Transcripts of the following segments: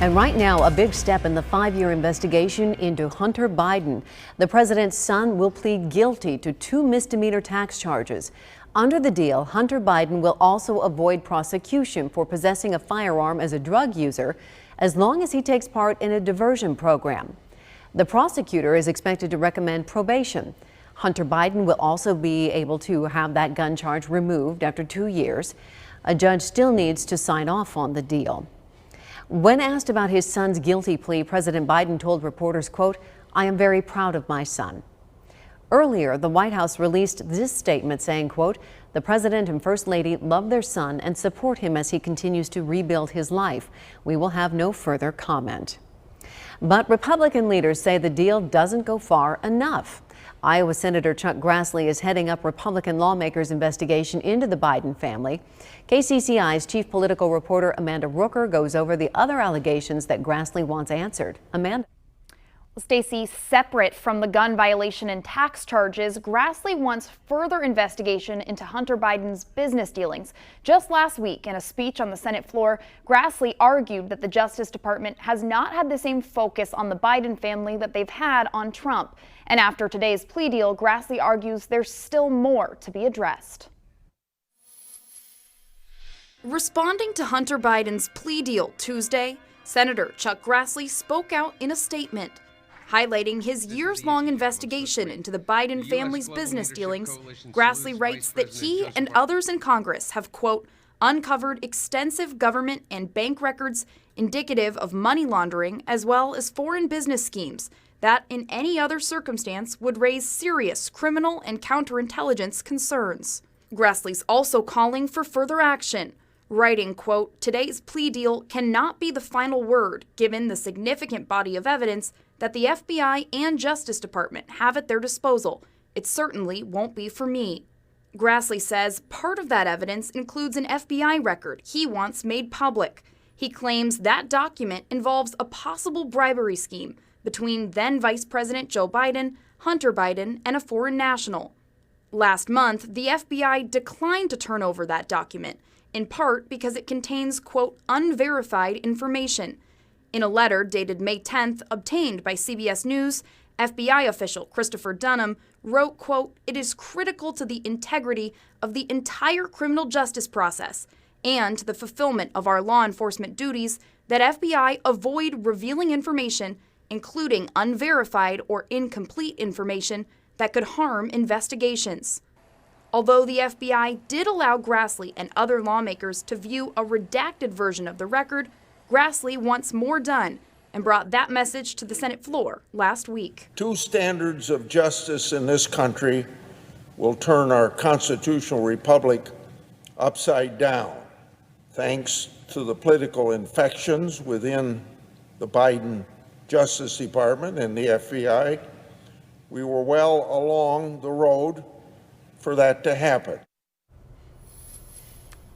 And right now, a big step in the 5-year investigation into Hunter Biden. The president's son will plead guilty to 2 misdemeanor tax charges. Under the deal, Hunter Biden will also avoid prosecution for possessing a firearm as a drug user, as long as he takes part in a diversion program. The prosecutor is expected to recommend probation. Hunter Biden will also be able to have that gun charge removed after 2 years. A judge still needs to sign off on the deal. When asked about his son's guilty plea, President Biden told reporters, quote, "I am very proud of my son." Earlier, the White House released this statement saying, quote, "The president and first lady love their son and support him as he continues to rebuild his life. We will have no further comment." But Republican leaders say the deal doesn't go far enough. Iowa Senator Chuck Grassley is heading up Republican lawmakers' investigation into the Biden family. KCCI's chief political reporter Amanda Rooker goes over the other allegations that Grassley wants answered. Amanda. Well, Stacey, separate from the gun violation and tax charges, Grassley wants further investigation into Hunter Biden's business dealings. Just last week, in a speech on the Senate floor, Grassley argued that the Justice Department has not had the same focus on the Biden family that they've had on Trump. And after today's plea deal, Grassley argues there's still more to be addressed. Responding to Hunter Biden's plea deal Tuesday, Senator Chuck Grassley spoke out in a statement, highlighting his years-long investigation into the Biden family's business dealings. Grassley writes that he and others in Congress have, quote, uncovered extensive government and bank records indicative of money laundering as well as foreign business schemes that in any other circumstance would raise serious criminal and counterintelligence concerns. Grassley's also calling for further action, writing, quote, "Today's plea deal cannot be the final word given the significant body of evidence that the FBI and Justice Department have at their disposal. It certainly won't be for me." Grassley says part of that evidence includes an FBI record he wants made public. He claims that document involves a possible bribery scheme between then Vice President Joe Biden, Hunter Biden, and a foreign national. Last month, the FBI declined to turn over that document, in part because it contains, quote, unverified information. In a letter dated May 10th, obtained by CBS News, FBI official Christopher Dunham wrote, quote, "It is critical to the integrity of the entire criminal justice process and to the fulfillment of our law enforcement duties that FBI avoid revealing information, including unverified or incomplete information that could harm investigations." Although the FBI did allow Grassley and other lawmakers to view a redacted version of the record, Grassley wants more done and brought that message to the Senate floor last week. 2 standards of justice in this country will turn our constitutional republic upside down. Thanks to the political infections within the Biden Justice Department and the FBI, we were well along the road for that to happen.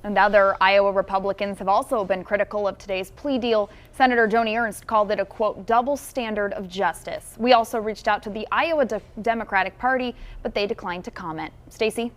And other Iowa Republicans have also been critical of today's plea deal. Senator Joni Ernst called it a, quote, double standard of justice. We also reached out to the Iowa Democratic Party, but they declined to comment. Stacey?